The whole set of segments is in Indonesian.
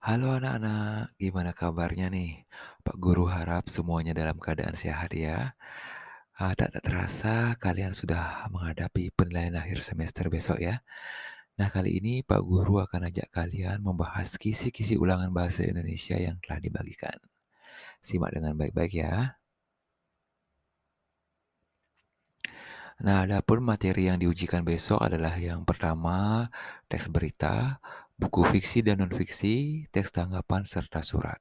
Halo anak-anak, gimana kabarnya nih? Pak Guru harap semuanya dalam keadaan sehat ya. Tak terasa kalian sudah menghadapi penilaian akhir semester besok ya. Nah kali ini Pak Guru akan ajak kalian membahas kisi-kisi ulangan bahasa Indonesia yang telah dibagikan. Simak dengan baik-baik ya. Nah, adapun materi yang diujikan besok adalah yang pertama, teks berita, buku fiksi dan non-fiksi, teks tanggapan, serta surat.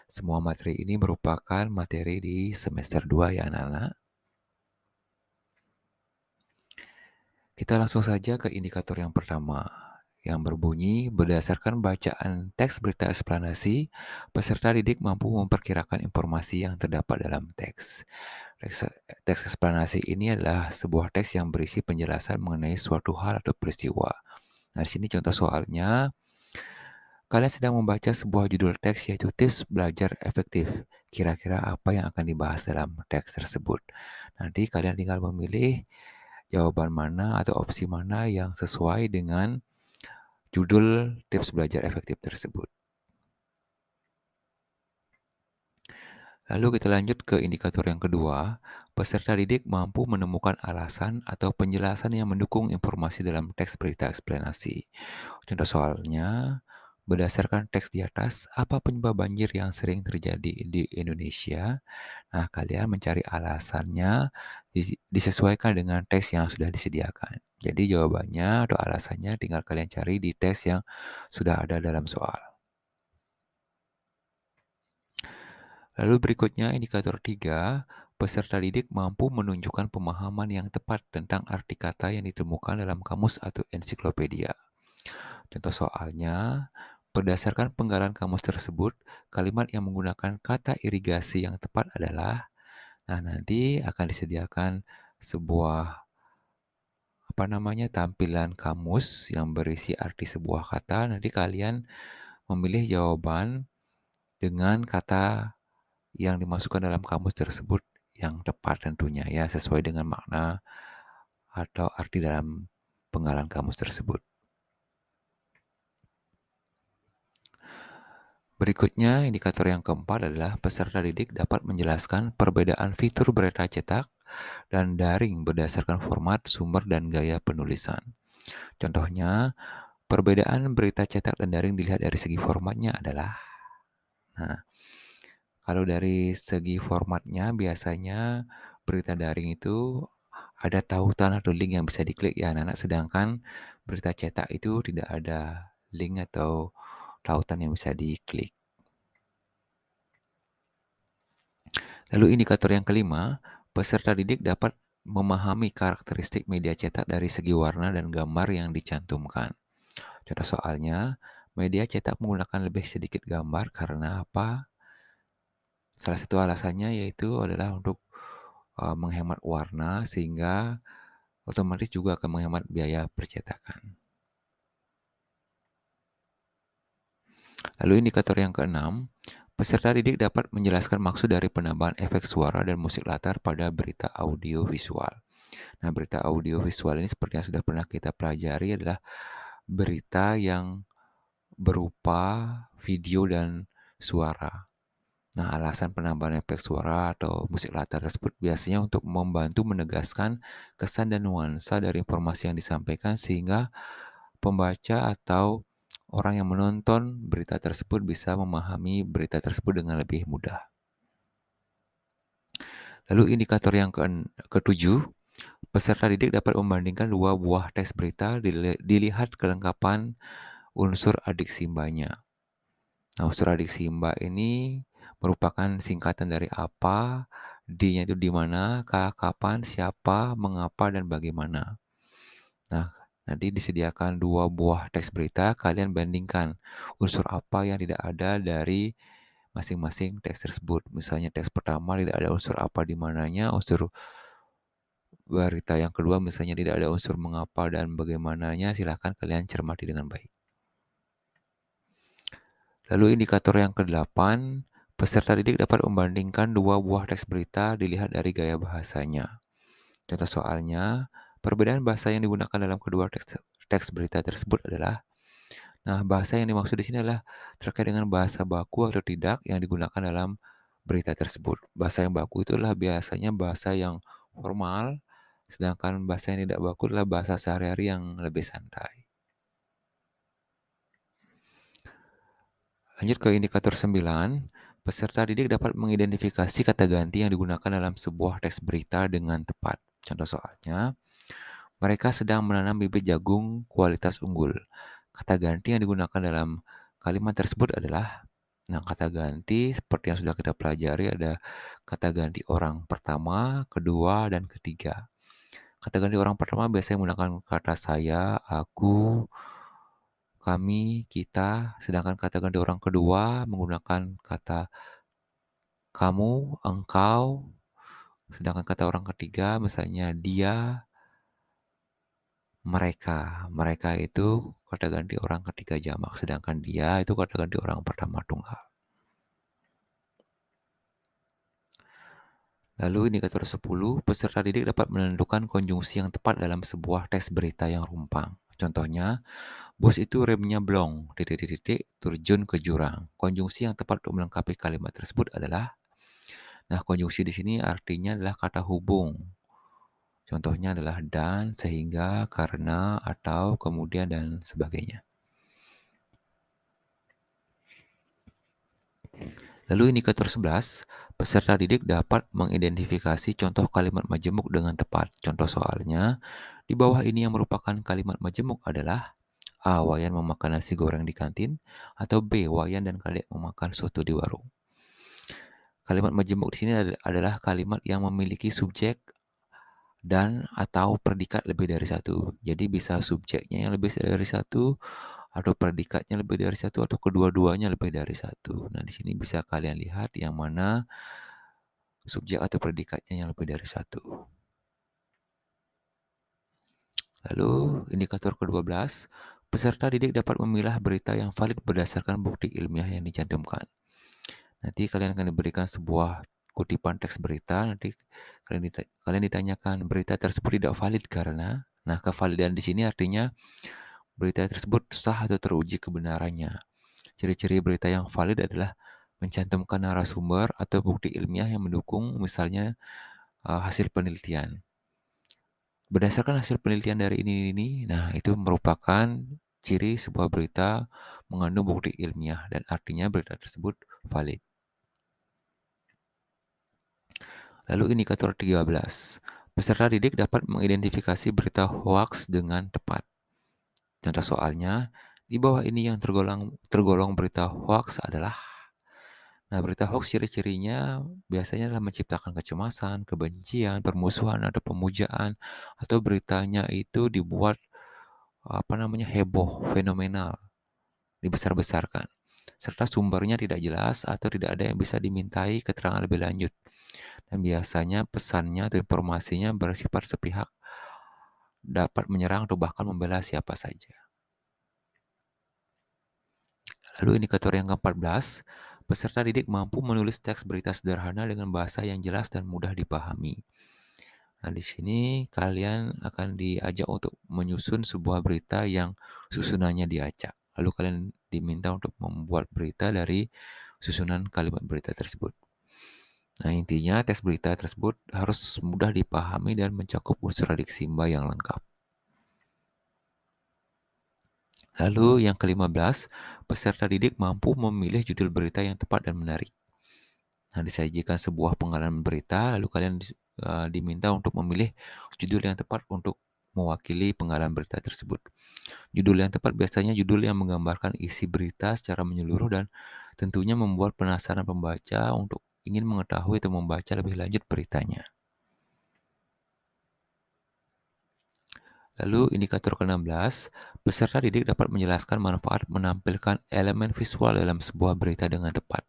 Semua materi ini merupakan materi di semester 2 ya anak-anak. Kita langsung saja ke indikator yang pertama, yang berbunyi berdasarkan bacaan teks berita eksplanasi, peserta didik mampu memperkirakan informasi yang terdapat dalam teks. Teks eksplanasi ini adalah sebuah teks yang berisi penjelasan mengenai suatu hal atau peristiwa. Nah, di sini contoh soalnya, kalian sedang membaca sebuah judul teks yaitu tips belajar efektif. Kira-kira apa yang akan dibahas dalam teks tersebut? Nanti kalian tinggal memilih jawaban mana atau opsi mana yang sesuai dengan judul tips belajar efektif tersebut. Lalu kita lanjut ke indikator yang kedua, peserta didik mampu menemukan alasan atau penjelasan yang mendukung informasi dalam teks berita eksplanasi. Contoh soalnya, berdasarkan teks di atas, apa penyebab banjir yang sering terjadi di Indonesia? Nah, kalian mencari alasannya disesuaikan dengan teks yang sudah disediakan. Jadi jawabannya atau alasannya tinggal kalian cari di teks yang sudah ada dalam soal. Lalu berikutnya indikator 3, peserta didik mampu menunjukkan pemahaman yang tepat tentang arti kata yang ditemukan dalam kamus atau ensiklopedia. Contoh soalnya, berdasarkan penggalan kamus tersebut, kalimat yang menggunakan kata irigasi yang tepat adalah, nah nanti akan disediakan sebuah tampilan kamus yang berisi arti sebuah kata. Nanti kalian memilih jawaban dengan kata yang dimasukkan dalam kamus tersebut yang tepat tentunya ya, sesuai dengan makna atau arti dalam penggalan kamus tersebut. Berikutnya, indikator yang keempat adalah peserta didik dapat menjelaskan perbedaan fitur berita cetak dan daring berdasarkan format, sumber, dan gaya penulisan. Contohnya, perbedaan berita cetak dan daring dilihat dari segi formatnya adalah, nah, kalau dari segi formatnya biasanya berita daring itu ada tautan atau link yang bisa diklik ya anak-anak, sedangkan berita cetak itu tidak ada link atau tautan yang bisa diklik. Lalu indikator yang kelima, peserta didik dapat memahami karakteristik media cetak dari segi warna dan gambar yang dicantumkan. Contoh soalnya, media cetak menggunakan lebih sedikit gambar karena apa? Salah satu alasannya yaitu adalah untuk menghemat warna sehingga otomatis juga akan menghemat biaya percetakan. Lalu indikator yang keenam, peserta didik dapat menjelaskan maksud dari penambahan efek suara dan musik latar pada berita audio visual. Nah, berita audio visual ini seperti yang sudah pernah kita pelajari adalah berita yang berupa video dan suara. Nah, alasan penambahan efek suara atau musik latar tersebut biasanya untuk membantu menegaskan kesan dan nuansa dari informasi yang disampaikan sehingga pembaca atau orang yang menonton berita tersebut bisa memahami berita tersebut dengan lebih mudah. Lalu indikator yang ketujuh, peserta didik dapat membandingkan dua buah teks berita dilihat kelengkapan unsur adik simbanya. Nah, unsur adik simba ini merupakan singkatan dari apa, D-nya itu di mana, kapan, siapa, mengapa, dan bagaimana. Nah, nanti disediakan dua buah teks berita, kalian bandingkan unsur apa yang tidak ada dari masing-masing teks tersebut. Misalnya teks pertama tidak ada unsur apa di mananya, unsur berita yang kedua misalnya tidak ada unsur mengapa dan bagaimananya, silahkan kalian cermati dengan baik. Lalu indikator yang ke-8, peserta didik dapat membandingkan dua buah teks berita dilihat dari gaya bahasanya. Contoh soalnya, perbedaan bahasa yang digunakan dalam kedua teks berita tersebut adalah, Nah, bahasa yang dimaksud di sini adalah terkait dengan bahasa baku atau tidak yang digunakan dalam berita tersebut. Bahasa yang baku itu adalah biasanya bahasa yang formal, sedangkan bahasa yang tidak baku adalah bahasa sehari-hari yang lebih santai. Lanjut ke indikator 9, peserta didik dapat mengidentifikasi kata ganti yang digunakan dalam sebuah teks berita dengan tepat. Contoh soalnya, mereka sedang menanam bibit jagung kualitas unggul. Kata ganti yang digunakan dalam kalimat tersebut adalah, nah kata ganti seperti yang sudah kita pelajari ada kata ganti orang pertama, kedua, dan ketiga. Kata ganti orang pertama biasanya menggunakan kata saya, aku, kami, kita, sedangkan kata ganti orang kedua menggunakan kata kamu, engkau, sedangkan kata orang ketiga misalnya dia, mereka. Mereka itu kata ganti orang ketiga jamak, sedangkan dia itu kata ganti orang pertama tunggal. Lalu indikator 10, peserta didik dapat menentukan konjungsi yang tepat dalam sebuah teks berita yang rumpang. Contohnya, bus itu remnya blong, titik-titik, terjun ke jurang. Konjungsi yang tepat untuk melengkapi kalimat tersebut adalah, nah konjungsi di sini artinya adalah kata hubung. Contohnya adalah dan, sehingga, karena, atau, kemudian, dan sebagainya. Lalu indikator 11, peserta didik dapat mengidentifikasi contoh kalimat majemuk dengan tepat. Contoh soalnya, di bawah ini yang merupakan kalimat majemuk adalah A. Wayan memakan nasi goreng di kantin, atau B. Wayan dan Kadek memakan soto di warung. Kalimat majemuk di sini adalah kalimat yang memiliki subjek dan atau predikat lebih dari satu. Jadi bisa subjeknya yang lebih dari satu, atau predikatnya lebih dari satu, atau kedua-duanya lebih dari satu. Nah, di sini bisa kalian lihat yang mana subjek atau predikatnya yang lebih dari satu. Lalu indikator ke-12, peserta didik dapat memilah berita yang valid berdasarkan bukti ilmiah yang dicantumkan. Nanti kalian akan diberikan sebuah kutipan teks berita, nanti kalian ditanyakan berita tersebut tidak valid karena, nah kevalidan di sini artinya berita tersebut sah atau teruji kebenarannya. Ciri-ciri berita yang valid adalah mencantumkan narasumber atau bukti ilmiah yang mendukung, misalnya hasil penelitian. Berdasarkan hasil penelitian dari ini, nah itu merupakan ciri sebuah berita mengandung bukti ilmiah dan artinya berita tersebut valid. Lalu indikator 13, peserta didik dapat mengidentifikasi berita hoaks dengan tepat. Contoh soalnya, di bawah ini yang tergolong berita hoaks adalah, nah berita hoaks ciri-cirinya biasanya adalah menciptakan kecemasan, kebencian, permusuhan, atau pemujaan, atau beritanya itu dibuat heboh, fenomenal, dibesar-besarkan, serta sumbernya tidak jelas atau tidak ada yang bisa dimintai keterangan lebih lanjut. Dan biasanya pesannya atau informasinya bersifat sepihak, dapat menyerang atau bahkan membela siapa saja. Lalu indikator yang ke-14, peserta didik mampu menulis teks berita sederhana dengan bahasa yang jelas dan mudah dipahami. Nah, di sini kalian akan diajak untuk menyusun sebuah berita yang susunannya diacak. Lalu kalian diminta untuk membuat berita dari susunan kalimat berita tersebut. Nah, intinya teks berita tersebut harus mudah dipahami dan mencakup unsur adik simba yang lengkap. Lalu yang ke-15, peserta didik mampu memilih judul berita yang tepat dan menarik. Nah, disajikan sebuah pengalaman berita, lalu kalian diminta untuk memilih judul yang tepat untuk mewakili pengalaman berita tersebut. Judul yang tepat biasanya judul yang menggambarkan isi berita secara menyeluruh dan tentunya membuat penasaran pembaca untuk ingin mengetahui atau membaca lebih lanjut beritanya. Lalu indikator ke-16, peserta didik dapat menjelaskan manfaat menampilkan elemen visual dalam sebuah berita dengan tepat.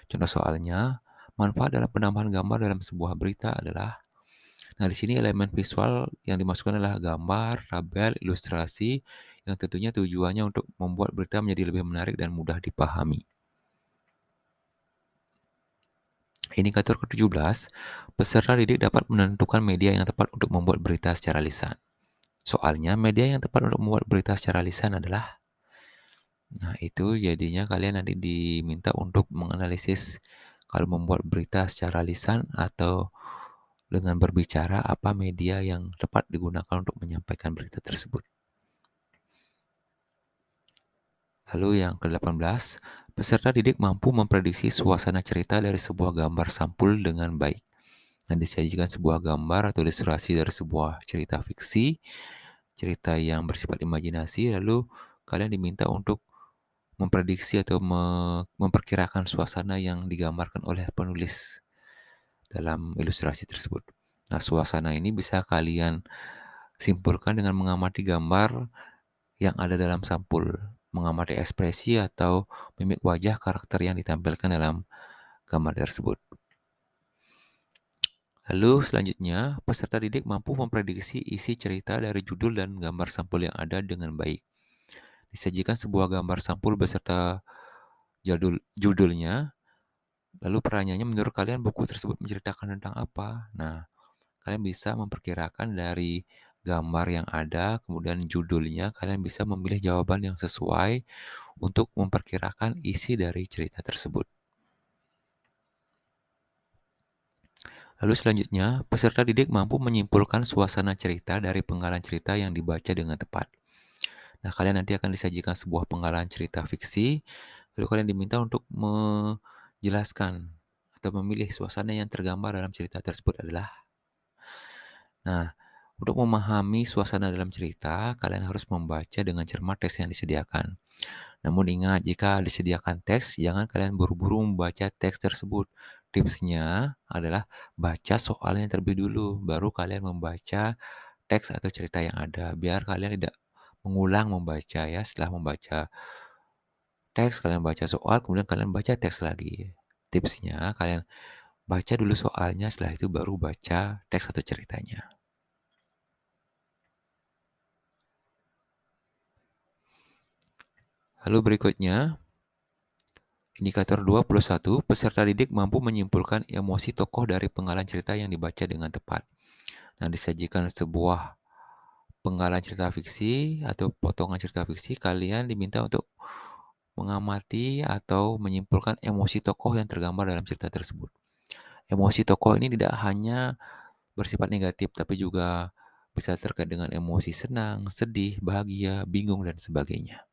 Contoh soalnya, manfaat dalam penambahan gambar dalam sebuah berita adalah, nah di sini elemen visual yang dimasukkan adalah gambar, tabel, ilustrasi, yang tentunya tujuannya untuk membuat berita menjadi lebih menarik dan mudah dipahami. Indikator ke-17, peserta didik dapat menentukan media yang tepat untuk membuat berita secara lisan. Soalnya, media yang tepat untuk membuat berita secara lisan adalah, Nah, itu jadinya kalian nanti diminta untuk menganalisis kalau membuat berita secara lisan atau dengan berbicara apa media yang tepat digunakan untuk menyampaikan berita tersebut. Lalu yang ke-18, peserta didik mampu memprediksi suasana cerita dari sebuah gambar sampul dengan baik. Nah, disajikan sebuah gambar atau ilustrasi dari sebuah cerita fiksi, cerita yang bersifat imajinasi, lalu kalian diminta untuk memprediksi atau memperkirakan suasana yang digambarkan oleh penulis dalam ilustrasi tersebut. Nah, suasana ini bisa kalian simpulkan dengan mengamati gambar yang ada dalam sampul, mengamati ekspresi atau mimik wajah karakter yang ditampilkan dalam gambar tersebut. Lalu selanjutnya, peserta didik mampu memprediksi isi cerita dari judul dan gambar sampul yang ada dengan baik. Disajikan sebuah gambar sampul beserta judulnya, lalu pertanyaannya menurut kalian buku tersebut menceritakan tentang apa? Nah, kalian bisa memperkirakan dari gambar yang ada, kemudian judulnya, kalian bisa memilih jawaban yang sesuai untuk memperkirakan isi dari cerita tersebut. Lalu selanjutnya, peserta didik mampu menyimpulkan suasana cerita dari penggalan cerita yang dibaca dengan tepat. Nah, kalian nanti akan disajikan sebuah penggalan cerita fiksi, lalu kalian diminta untuk menjelaskan atau memilih suasana yang tergambar dalam cerita tersebut adalah. Nah, untuk memahami suasana dalam cerita, kalian harus membaca dengan cermat teks yang disediakan. Namun ingat, jika disediakan teks, jangan kalian buru-buru membaca teks tersebut. Tipsnya adalah baca soalnya terlebih dulu, baru kalian membaca teks atau cerita yang ada. Biar kalian tidak mengulang membaca ya, setelah membaca teks, kalian baca soal, kemudian kalian baca teks lagi. Tipsnya, kalian baca dulu soalnya, setelah itu baru baca teks atau ceritanya. Lalu berikutnya, indikator 21, peserta didik mampu menyimpulkan emosi tokoh dari penggalan cerita yang dibaca dengan tepat. Nah, disajikan sebuah penggalan cerita fiksi atau potongan cerita fiksi, kalian diminta untuk mengamati atau menyimpulkan emosi tokoh yang tergambar dalam cerita tersebut. Emosi tokoh ini tidak hanya bersifat negatif, tapi juga bisa terkait dengan emosi senang, sedih, bahagia, bingung, dan sebagainya.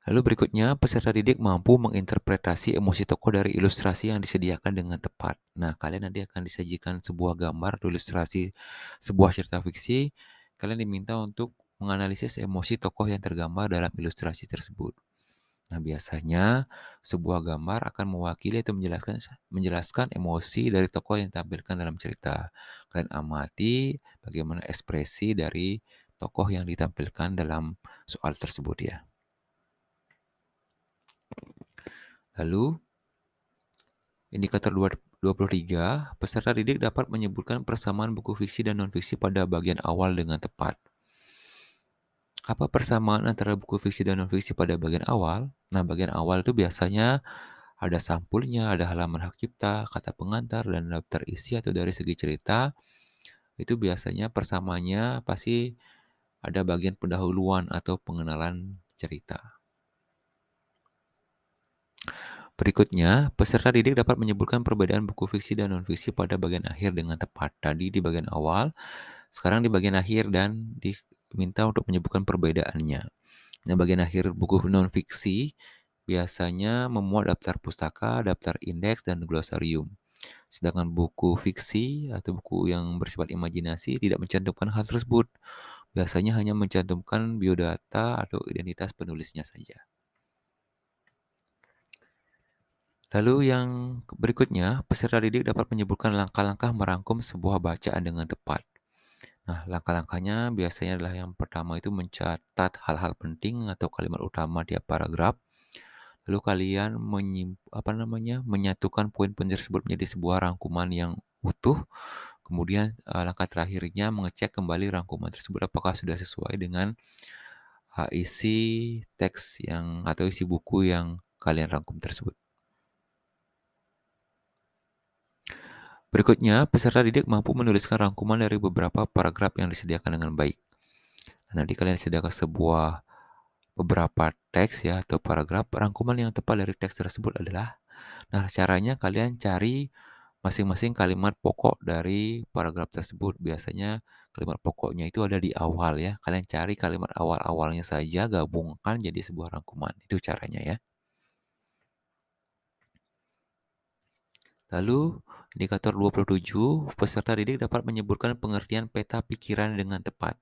Lalu berikutnya, peserta didik mampu menginterpretasi emosi tokoh dari ilustrasi yang disediakan dengan tepat. Nah, kalian nanti akan disajikan sebuah gambar atau ilustrasi sebuah cerita fiksi. Kalian diminta untuk menganalisis emosi tokoh yang tergambar dalam ilustrasi tersebut. Nah, biasanya sebuah gambar akan mewakili atau menjelaskan emosi dari tokoh yang ditampilkan dalam cerita. Kalian amati bagaimana ekspresi dari tokoh yang ditampilkan dalam soal tersebut ya. Lalu, indikator 23, peserta didik dapat menyebutkan persamaan buku fiksi dan non-fiksi pada bagian awal dengan tepat. Apa persamaan antara buku fiksi dan non-fiksi pada bagian awal? Nah, bagian awal itu biasanya ada sampulnya, ada halaman hak cipta, kata pengantar, dan daftar isi atau dari segi cerita. Itu biasanya persamanya pasti ada bagian pendahuluan atau pengenalan cerita. Berikutnya, peserta didik dapat menyebutkan perbedaan buku fiksi dan non-fiksi pada bagian akhir dengan tepat. Tadi di bagian awal, sekarang di bagian akhir dan diminta untuk menyebutkan perbedaannya. Nah, bagian akhir buku non-fiksi biasanya memuat daftar pustaka, daftar indeks, dan glosarium. Sedangkan buku fiksi atau buku yang bersifat imajinasi tidak mencantumkan hal tersebut. Biasanya hanya mencantumkan biodata atau identitas penulisnya saja. Lalu yang berikutnya, peserta didik dapat menyebutkan langkah-langkah merangkum sebuah bacaan dengan tepat. Nah, langkah-langkahnya biasanya adalah yang pertama itu mencatat hal-hal penting atau kalimat utama tiap paragraf. Lalu kalian menyatukan poin-poin tersebut menjadi sebuah rangkuman yang utuh. Kemudian langkah terakhirnya mengecek kembali rangkuman tersebut apakah sudah sesuai dengan isi teks yang atau isi buku yang kalian rangkum tersebut. Berikutnya, peserta didik mampu menuliskan rangkuman dari beberapa paragraf yang disediakan dengan baik. Nanti kalian sediakan beberapa teks ya atau paragraf. Rangkuman yang tepat dari teks tersebut adalah, nah caranya kalian cari masing-masing kalimat pokok dari paragraf tersebut. Biasanya kalimat pokoknya itu ada di awal ya. Kalian cari kalimat awal-awalnya saja, gabungkan jadi sebuah rangkuman. Itu caranya ya. Lalu, indikator 27, peserta didik dapat menyebutkan pengertian peta pikiran dengan tepat.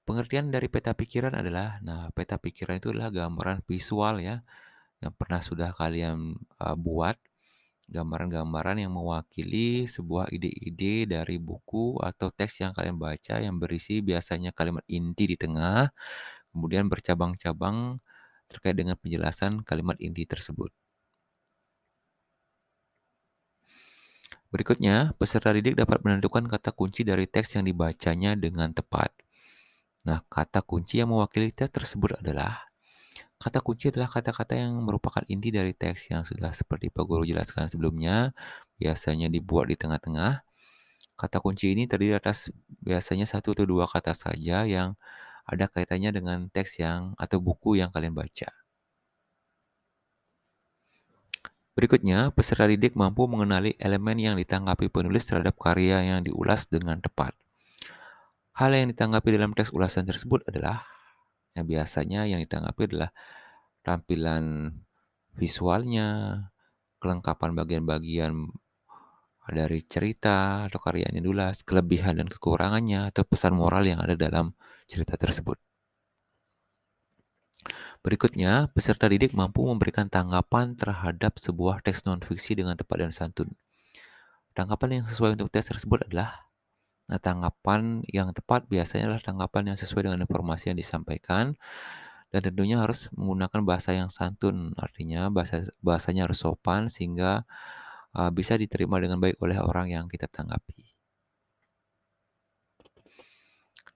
Pengertian dari peta pikiran adalah, nah peta pikiran itu adalah gambaran visual ya, yang pernah sudah kalian buat, gambaran-gambaran yang mewakili sebuah ide-ide dari buku atau teks yang kalian baca yang berisi biasanya kalimat inti di tengah, kemudian bercabang-cabang terkait dengan penjelasan kalimat inti tersebut. Berikutnya, peserta didik dapat menentukan kata kunci dari teks yang dibacanya dengan tepat. Nah, kata kunci yang mewakili teks tersebut adalah, kata kunci adalah kata-kata yang merupakan inti dari teks yang sudah seperti Pak Guru jelaskan sebelumnya, biasanya dibuat di tengah-tengah. Kata kunci ini terdiri atas biasanya satu atau dua kata saja yang ada kaitannya dengan teks yang atau buku yang kalian baca. Berikutnya, peserta didik mampu mengenali elemen yang ditanggapi penulis terhadap karya yang diulas dengan tepat. Hal yang ditanggapi dalam teks ulasan tersebut adalah, yang biasanya yang ditanggapi adalah tampilan visualnya, kelengkapan bagian-bagian dari cerita atau karya yang diulas, kelebihan dan kekurangannya, atau pesan moral yang ada dalam cerita tersebut. Berikutnya, peserta didik mampu memberikan tanggapan terhadap sebuah teks non-fiksi dengan tepat dan santun. Tanggapan yang sesuai untuk teks tersebut adalah, nah tanggapan yang tepat biasanya adalah tanggapan yang sesuai dengan informasi yang disampaikan, dan tentunya harus menggunakan bahasa yang santun, artinya bahasanya harus sopan sehingga bisa diterima dengan baik oleh orang yang kita tanggapi.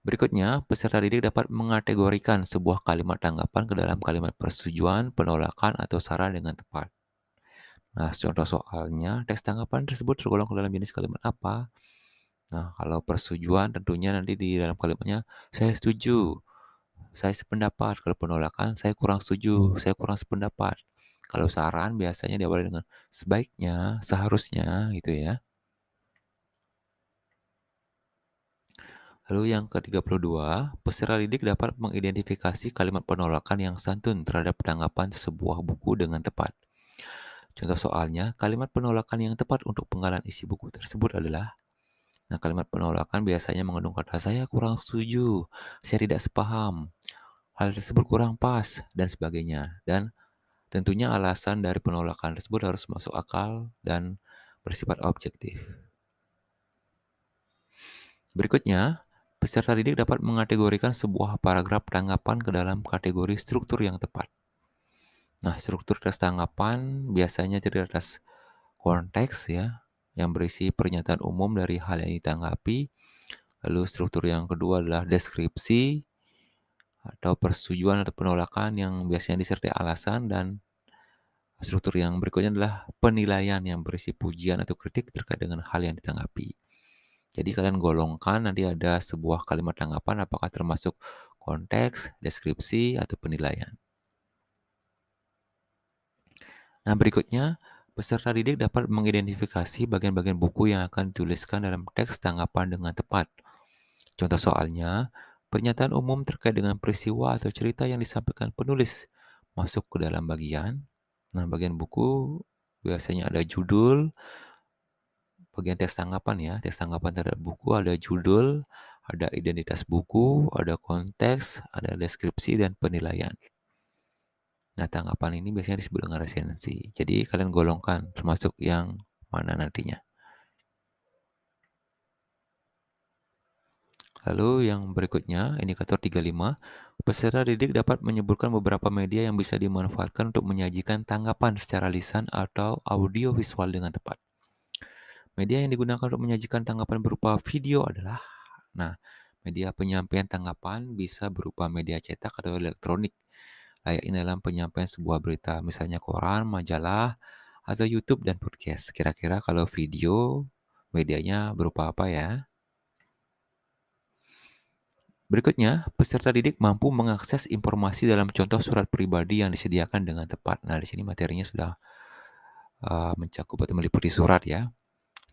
Berikutnya, peserta didik dapat mengategorikan sebuah kalimat tanggapan ke dalam kalimat persetujuan, penolakan, atau saran dengan tepat. Nah, contoh soalnya, teks tanggapan tersebut tergolong ke dalam jenis kalimat apa? Nah, kalau persetujuan tentunya nanti di dalam kalimatnya, saya setuju, saya sependapat. Kalau penolakan, saya kurang setuju, saya kurang sependapat. Kalau saran biasanya diawali dengan sebaiknya, seharusnya gitu ya. Lalu yang ke-32, peserta didik dapat mengidentifikasi kalimat penolakan yang santun terhadap tanggapan sebuah buku dengan tepat. Contoh soalnya, kalimat penolakan yang tepat untuk penggalan isi buku tersebut adalah, nah kalimat penolakan biasanya mengandung kata saya kurang setuju, saya tidak sepaham, hal tersebut kurang pas, dan sebagainya. Dan tentunya alasan dari penolakan tersebut harus masuk akal dan bersifat objektif. Berikutnya, peserta didik dapat mengategorikan sebuah paragraf tanggapan ke dalam kategori struktur yang tepat. Nah, struktur teks tanggapan biasanya terdiri atas konteks ya, yang berisi pernyataan umum dari hal yang ditanggapi. Lalu struktur yang kedua adalah deskripsi atau persetujuan atau penolakan yang biasanya disertai alasan, dan struktur yang berikutnya adalah penilaian yang berisi pujian atau kritik terkait dengan hal yang ditanggapi. Jadi kalian golongkan nanti ada sebuah kalimat tanggapan apakah termasuk konteks, deskripsi, atau penilaian. Nah berikutnya, peserta didik dapat mengidentifikasi bagian-bagian buku yang akan dituliskan dalam teks tanggapan dengan tepat. Contoh soalnya, pernyataan umum terkait dengan peristiwa atau cerita yang disampaikan penulis masuk ke dalam bagian. Nah bagian buku biasanya ada judul, bagian teks tanggapan ya, teks tanggapan terhadap buku ada judul, ada identitas buku, ada konteks, ada deskripsi, dan penilaian. Nah, tanggapan ini biasanya disebut dengan resensi. Jadi, kalian golongkan termasuk yang mana nantinya. Lalu yang berikutnya, indikator 35, peserta didik dapat menyebutkan beberapa media yang bisa dimanfaatkan untuk menyajikan tanggapan secara lisan atau audio visual dengan tepat. Media yang digunakan untuk menyajikan tanggapan berupa video adalah, nah, media penyampaian tanggapan bisa berupa media cetak atau elektronik, layaknya dalam penyampaian sebuah berita, misalnya koran, majalah, atau YouTube dan podcast. Kira-kira kalau video, medianya berupa apa ya? Berikutnya, peserta didik mampu mengakses informasi dalam contoh surat pribadi yang disediakan dengan tepat. Nah, di sini materinya sudah mencakup atau meliputi surat ya.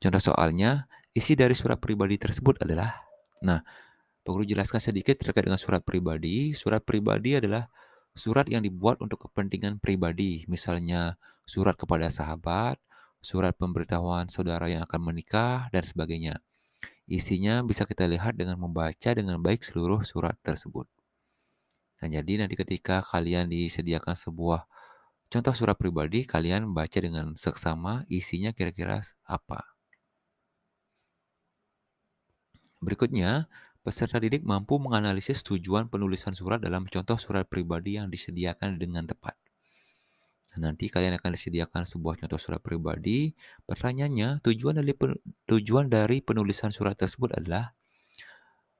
Contoh soalnya, isi dari surat pribadi tersebut adalah, nah, perlu jelaskan sedikit terkait dengan surat pribadi. Surat pribadi adalah surat yang dibuat untuk kepentingan pribadi, misalnya surat kepada sahabat, surat pemberitahuan saudara yang akan menikah, dan sebagainya. Isinya bisa kita lihat dengan membaca dengan baik seluruh surat tersebut. Nah, jadi nanti ketika kalian disediakan sebuah contoh surat pribadi, kalian baca dengan seksama isinya kira-kira apa. Berikutnya, peserta didik mampu menganalisis tujuan penulisan surat dalam contoh surat pribadi yang disediakan dengan tepat. Nah, nanti kalian akan disediakan sebuah contoh surat pribadi. Pertanyaannya, tujuan dari penulisan surat tersebut adalah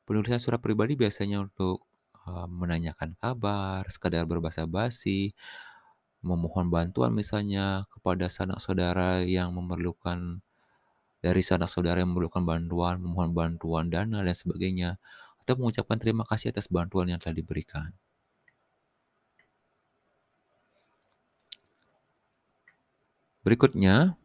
penulisan surat pribadi biasanya untuk menanyakan kabar, sekadar berbahasa basi, memohon bantuan misalnya kepada sanak saudara yang memerlukan dari sanak saudara yang memerlukan bantuan, memohon bantuan dana dan sebagainya, atau mengucapkan terima kasih atas bantuan yang telah diberikan. Berikutnya,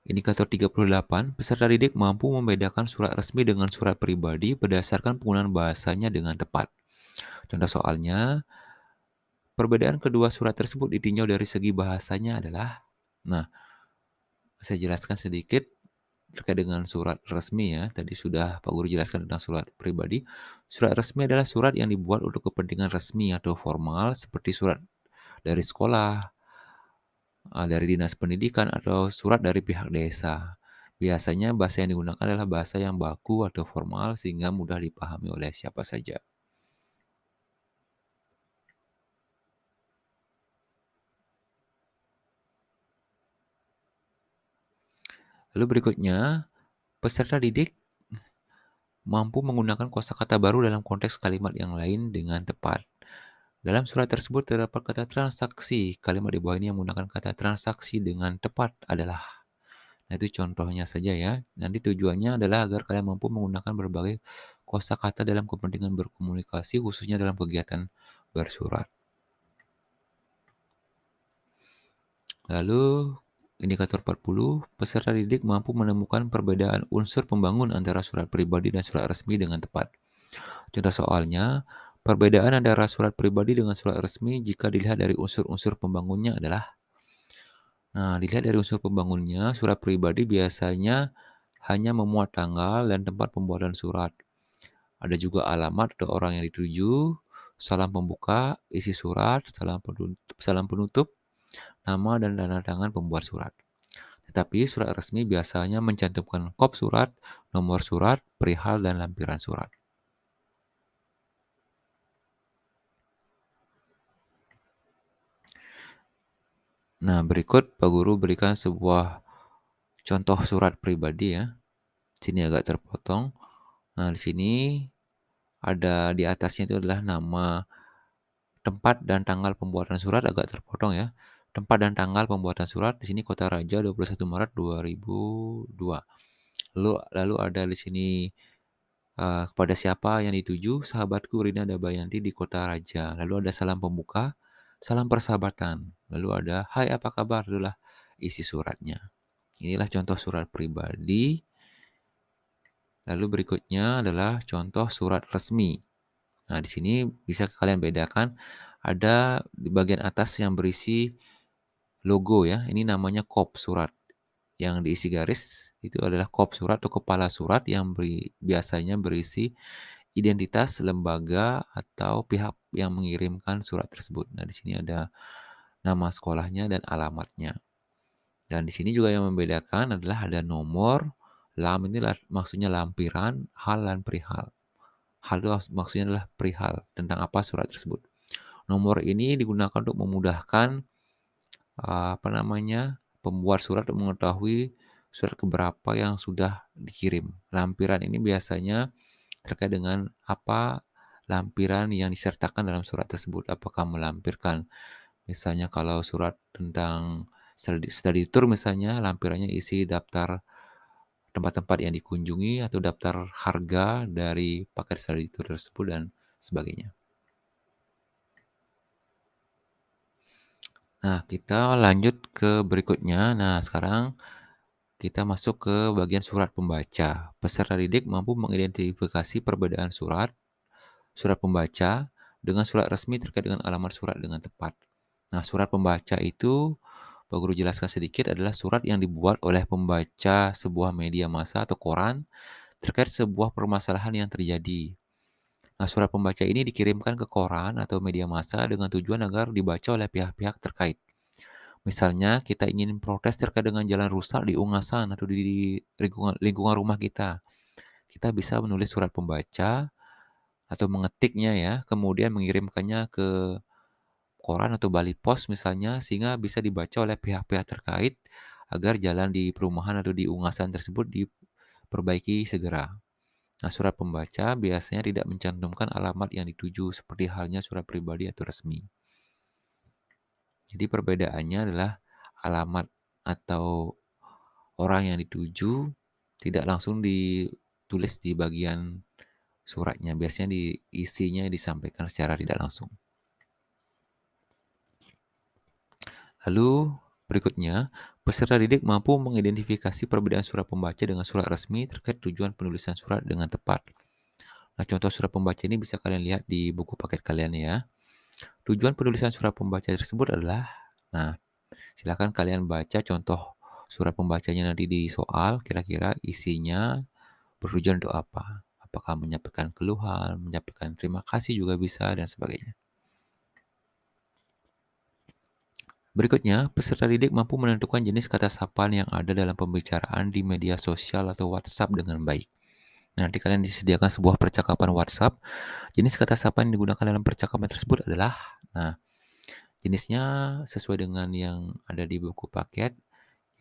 indikator 38, peserta didik mampu membedakan surat resmi dengan surat pribadi berdasarkan penggunaan bahasanya dengan tepat. Contoh soalnya, perbedaan kedua surat tersebut ditinjau dari segi bahasanya adalah, nah, saya jelaskan sedikit terkait dengan surat resmi ya. Tadi sudah Pak Guru jelaskan tentang surat pribadi. Surat resmi adalah surat yang dibuat untuk kepentingan resmi atau formal seperti surat dari sekolah, dari dinas pendidikan atau surat dari pihak desa. Biasanya bahasa yang digunakan adalah bahasa yang baku atau formal sehingga mudah dipahami oleh siapa saja. Lalu berikutnya, peserta didik mampu menggunakan kosakata baru dalam konteks kalimat yang lain dengan tepat. Dalam surat tersebut terdapat kata transaksi. Kalimat di bawah ini yang menggunakan kata transaksi dengan tepat adalah. Nah, itu contohnya saja ya. Nanti tujuannya adalah agar kalian mampu menggunakan berbagai kosakata dalam kepentingan berkomunikasi, khususnya dalam kegiatan bersurat. Lalu, indikator 40, peserta didik mampu menemukan perbedaan unsur pembangun antara surat pribadi dan surat resmi dengan tepat. Contoh soalnya, perbedaan antara surat pribadi dengan surat resmi jika dilihat dari unsur-unsur pembangunnya adalah, nah, dilihat dari unsur pembangunnya, surat pribadi biasanya hanya memuat tanggal dan tempat pembuatan surat. Ada juga alamat atau orang yang dituju, salam pembuka, isi surat, salam penutup, nama dan tanda tangan pembuat surat. Tetapi surat resmi biasanya mencantumkan kop surat, nomor surat, perihal, dan lampiran surat. Nah, berikut Pak Guru berikan sebuah contoh surat pribadi ya. Sini agak terpotong. Nah, di sini ada di atasnya itu adalah nama, tempat, dan tanggal pembuatan surat agak terpotong ya. Tempat dan tanggal pembuatan surat di sini Kota Raja 21 Maret 2002. Lalu ada di sini kepada siapa yang dituju, sahabatku Rina Dabayanti di Kota Raja. Lalu ada salam pembuka, salam persahabatan. Lalu ada hai apa kabar, itulah isi suratnya. Inilah contoh surat pribadi. Lalu berikutnya adalah contoh surat resmi. Nah, di sini bisa kalian bedakan ada di bagian atas yang berisi logo ya. Ini namanya kop surat. Yang diisi garis itu adalah kop surat atau kepala surat yang biasanya berisi identitas lembaga atau pihak yang mengirimkan surat tersebut. Nah, di sini ada nama sekolahnya dan alamatnya. Dan di sini juga yang membedakan adalah ada nomor, lam ini maksudnya lampiran, hal dan perihal. Hal itu maksudnya adalah perihal tentang apa surat tersebut. Nomor ini digunakan untuk memudahkan pembuat surat untuk mengetahui surat keberapa yang sudah dikirim. Lampiran ini biasanya terkait dengan apa lampiran yang disertakan dalam surat tersebut. Apakah melampirkan misalnya kalau surat tentang study tour misalnya lampirannya isi daftar tempat-tempat yang dikunjungi, atau daftar harga dari paket study tour tersebut, dan sebagainya. Nah, kita lanjut ke berikutnya. Nah, sekarang kita masuk ke bagian surat pembaca. Peserta didik mampu mengidentifikasi perbedaan surat pembaca dengan surat resmi terkait dengan alamat surat dengan tepat. Nah, surat pembaca itu, Pak Guru jelaskan sedikit, adalah surat yang dibuat oleh pembaca sebuah media massa atau koran terkait sebuah permasalahan yang terjadi. Nah, surat pembaca ini dikirimkan ke koran atau media massa dengan tujuan agar dibaca oleh pihak-pihak terkait. Misalnya, kita ingin protes terkait dengan jalan rusak di Ungasan atau di lingkungan rumah kita. Kita bisa menulis surat pembaca atau mengetiknya ya, kemudian mengirimkannya ke koran atau bali pos misalnya, sehingga bisa dibaca oleh pihak-pihak terkait agar jalan di perumahan atau di Ungasan tersebut diperbaiki segera. Nah, surat pembaca biasanya tidak mencantumkan alamat yang dituju seperti halnya surat pribadi atau resmi. Jadi perbedaannya adalah alamat atau orang yang dituju tidak langsung ditulis di bagian suratnya. Biasanya isinya disampaikan secara tidak langsung. Lalu berikutnya, peserta didik mampu mengidentifikasi perbedaan surat pembaca dengan surat resmi terkait tujuan penulisan surat dengan tepat. Nah, contoh surat pembaca ini bisa kalian lihat di buku paket kalian ya. Tujuan penulisan surat pembaca tersebut adalah, nah, silakan kalian baca contoh surat pembacanya nanti di soal, kira-kira isinya bertujuan untuk apa? Apakah menyampaikan keluhan, menyampaikan terima kasih juga bisa, dan sebagainya. Berikutnya, peserta didik mampu menentukan jenis kata sapaan yang ada dalam pembicaraan di media sosial atau WhatsApp dengan baik. Nanti kalian disediakan sebuah percakapan WhatsApp. Jenis kata sapaan yang digunakan dalam percakapan tersebut adalah, nah, jenisnya sesuai dengan yang ada di buku paket,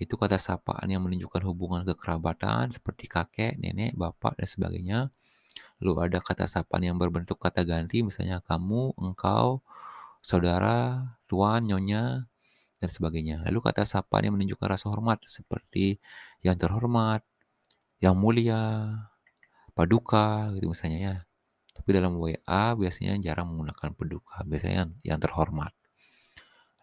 itu kata sapaan yang menunjukkan hubungan kekerabatan seperti kakek, nenek, bapak, dan sebagainya. Lalu ada kata sapaan yang berbentuk kata ganti, misalnya kamu, engkau, saudara, tuan, nyonya, dan sebagainya. Lalu kata sapaan yang menunjukkan rasa hormat seperti yang terhormat, yang mulia, paduka, gitu misalnya ya. Tapi dalam WA biasanya jarang menggunakan paduka, biasanya yang terhormat.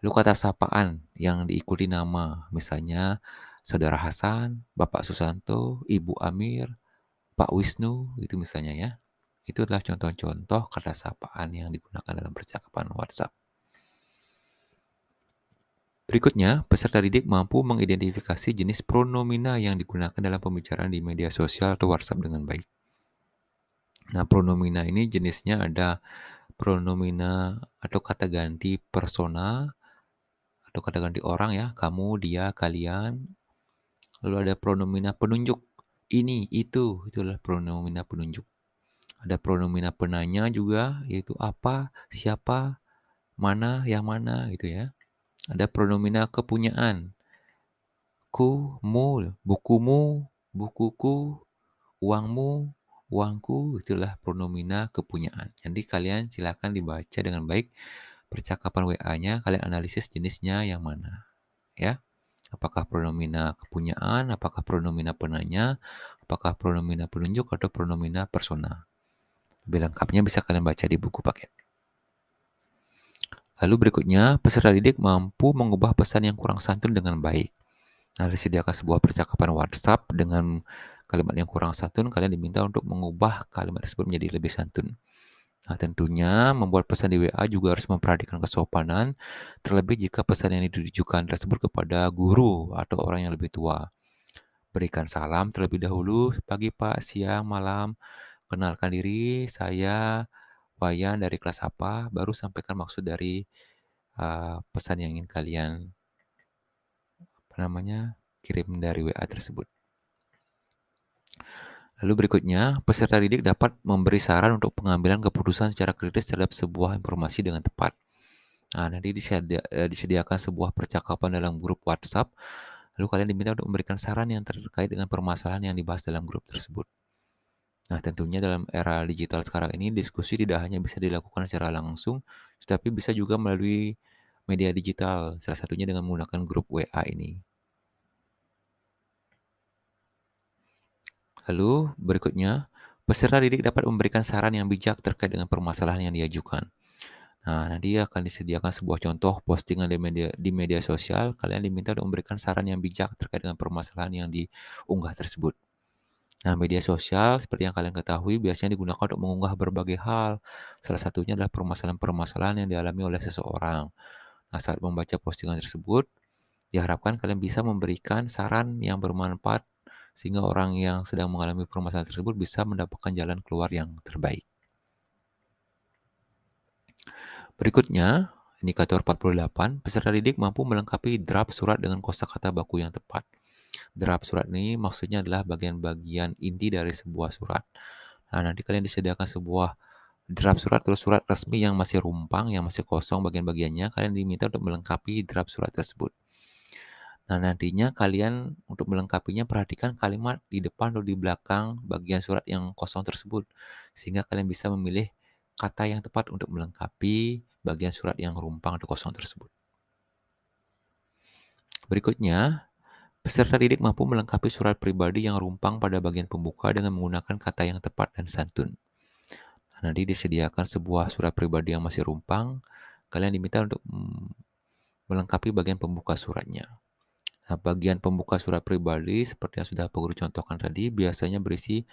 Lalu kata sapaan yang diikuti nama, misalnya Saudara Hasan, Bapak Susanto, Ibu Amir, Pak Wisnu, gitu misalnya ya. Itu adalah contoh-contoh kata sapaan yang digunakan dalam percakapan WhatsApp. Berikutnya, peserta didik mampu mengidentifikasi jenis pronomina yang digunakan dalam pembicaraan di media sosial atau WhatsApp dengan baik. Nah, pronomina ini jenisnya ada pronomina atau kata ganti persona atau kata ganti orang ya, kamu, dia, kalian. Lalu ada pronomina penunjuk, ini, itu adalah pronomina penunjuk. Ada pronomina penanya juga, yaitu apa, siapa, mana, yang mana gitu ya. Ada pronomina kepunyaan, ku, mu, bukumu, bukuku, uangmu, uangku, itulah pronomina kepunyaan. Jadi kalian silakan dibaca dengan baik percakapan WA-nya, kalian analisis jenisnya yang mana, ya. Apakah pronomina kepunyaan, apakah pronomina penanya, apakah pronomina penunjuk, atau pronomina persona. Lebih lengkapnya bisa kalian baca di buku paket. Lalu berikutnya, peserta didik mampu mengubah pesan yang kurang santun dengan baik. Nah, disediakan sebuah percakapan WhatsApp dengan kalimat yang kurang santun, kalian diminta untuk mengubah kalimat tersebut menjadi lebih santun. Nah, tentunya membuat pesan di WA juga harus memperhatikan kesopanan, terlebih jika pesan yang ditujukan tersebut kepada guru atau orang yang lebih tua. Berikan salam terlebih dahulu, pagi Pak, siang, malam. Kenalkan diri, saya Wayan dari kelas apa, baru sampaikan maksud dari pesan yang ingin kalian kirim dari WA tersebut. Lalu berikutnya, peserta didik dapat memberi saran untuk pengambilan keputusan secara kritis terhadap sebuah informasi dengan tepat. Nah, nanti disediakan sebuah percakapan dalam grup WhatsApp, lalu kalian diminta untuk memberikan saran yang terkait dengan permasalahan yang dibahas dalam grup tersebut. Nah, tentunya dalam era digital sekarang ini, diskusi tidak hanya bisa dilakukan secara langsung, tetapi bisa juga melalui media digital, salah satunya dengan menggunakan grup WA ini. Lalu berikutnya, peserta didik dapat memberikan saran yang bijak terkait dengan permasalahan yang diajukan. Nah, nanti akan disediakan sebuah contoh postingan di media sosial. Kalian diminta untuk memberikan saran yang bijak terkait dengan permasalahan yang diunggah tersebut. Nah, media sosial seperti yang kalian ketahui biasanya digunakan untuk mengunggah berbagai hal. Salah satunya adalah permasalahan-permasalahan yang dialami oleh seseorang. Nah, saat membaca postingan tersebut, diharapkan kalian bisa memberikan saran yang bermanfaat sehingga orang yang sedang mengalami permasalahan tersebut bisa mendapatkan jalan keluar yang terbaik. Berikutnya, indikator 48, peserta didik mampu melengkapi draft surat dengan kosakata baku yang tepat. Draft surat ini maksudnya adalah bagian-bagian inti dari sebuah surat. Nah, nanti kalian disediakan sebuah draft surat atau surat resmi yang masih rumpang, yang masih kosong bagian-bagiannya, kalian diminta untuk melengkapi draft surat tersebut. Nah, nantinya kalian untuk melengkapinya perhatikan kalimat di depan atau di belakang bagian surat yang kosong tersebut, sehingga kalian bisa memilih kata yang tepat untuk melengkapi bagian surat yang rumpang atau kosong tersebut. Berikutnya, peserta didik mampu melengkapi surat pribadi yang rumpang pada bagian pembuka dengan menggunakan kata yang tepat dan santun. Nah, nanti disediakan sebuah surat pribadi yang masih rumpang, kalian diminta untuk melengkapi bagian pembuka suratnya. Nah, bagian pembuka surat pribadi seperti yang sudah Pak Guru contohkan tadi biasanya berisi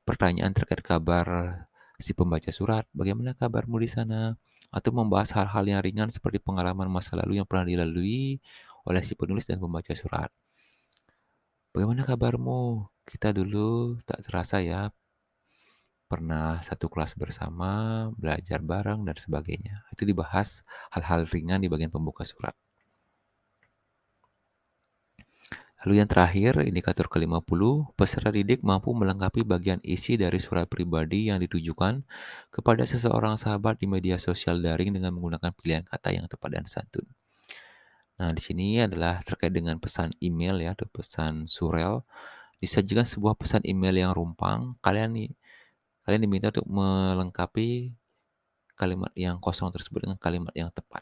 pertanyaan terkait kabar si pembaca surat, bagaimana kabarmu di sana? Atau membahas hal-hal yang ringan seperti pengalaman masa lalu yang pernah dilalui oleh si penulis dan pembaca surat. Bagaimana kabarmu? Kita dulu tak terasa ya pernah satu kelas bersama, belajar bareng, dan sebagainya. Itu dibahas hal-hal ringan di bagian pembuka surat. Lalu yang terakhir, indikator ke-50, peserta didik mampu melengkapi bagian isi dari surat pribadi yang ditujukan kepada seseorang sahabat di media sosial daring dengan menggunakan pilihan kata yang tepat dan santun. Nah, di sini adalah terkait dengan pesan email ya, atau pesan surel. Disajikan sebuah pesan email yang rumpang, kalian diminta untuk melengkapi kalimat yang kosong tersebut dengan kalimat yang tepat.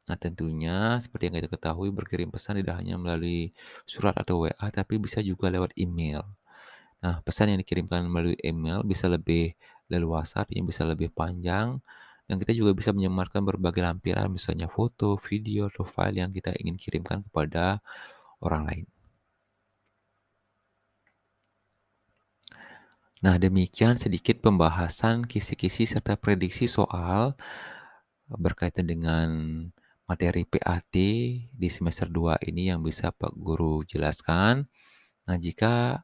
Nah, tentunya seperti yang kita ketahui berkirim pesan tidak hanya melalui surat atau WA, tapi bisa juga lewat email. Nah, pesan yang dikirimkan melalui email bisa lebih leluasa, artinya bisa lebih panjang, dan kita juga bisa menyematkan berbagai lampiran, misalnya foto, video, atau file yang kita ingin kirimkan kepada orang lain. Nah, demikian sedikit pembahasan kisi-kisi serta prediksi soal berkaitan dengan materi PAT di semester 2 ini yang bisa Pak Guru jelaskan. Nah, jika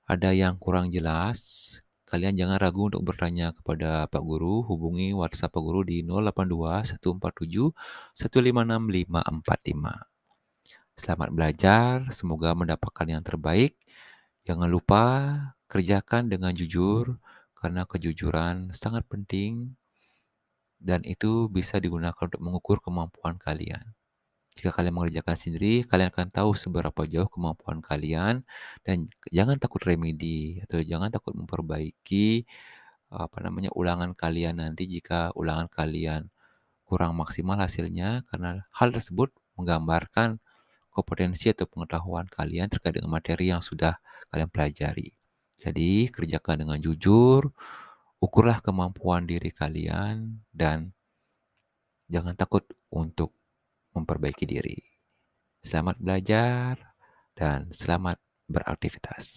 ada yang kurang jelas, kalian jangan ragu untuk bertanya kepada Pak Guru. Hubungi WhatsApp Pak Guru di 082 147 156 545. Selamat belajar, semoga mendapatkan yang terbaik. Jangan lupa kerjakan dengan jujur, karena kejujuran sangat penting dan itu bisa digunakan untuk mengukur kemampuan kalian. Jika kalian mengerjakan sendiri, kalian akan tahu seberapa jauh kemampuan kalian dan jangan takut remedi atau jangan takut memperbaiki ulangan kalian nanti jika ulangan kalian kurang maksimal hasilnya karena hal tersebut menggambarkan kompetensi atau pengetahuan kalian terkait dengan materi yang sudah kalian pelajari. Jadi, kerjakan dengan jujur, ukurlah kemampuan diri kalian dan jangan takut untuk memperbaiki diri. Selamat belajar dan selamat beraktivitas.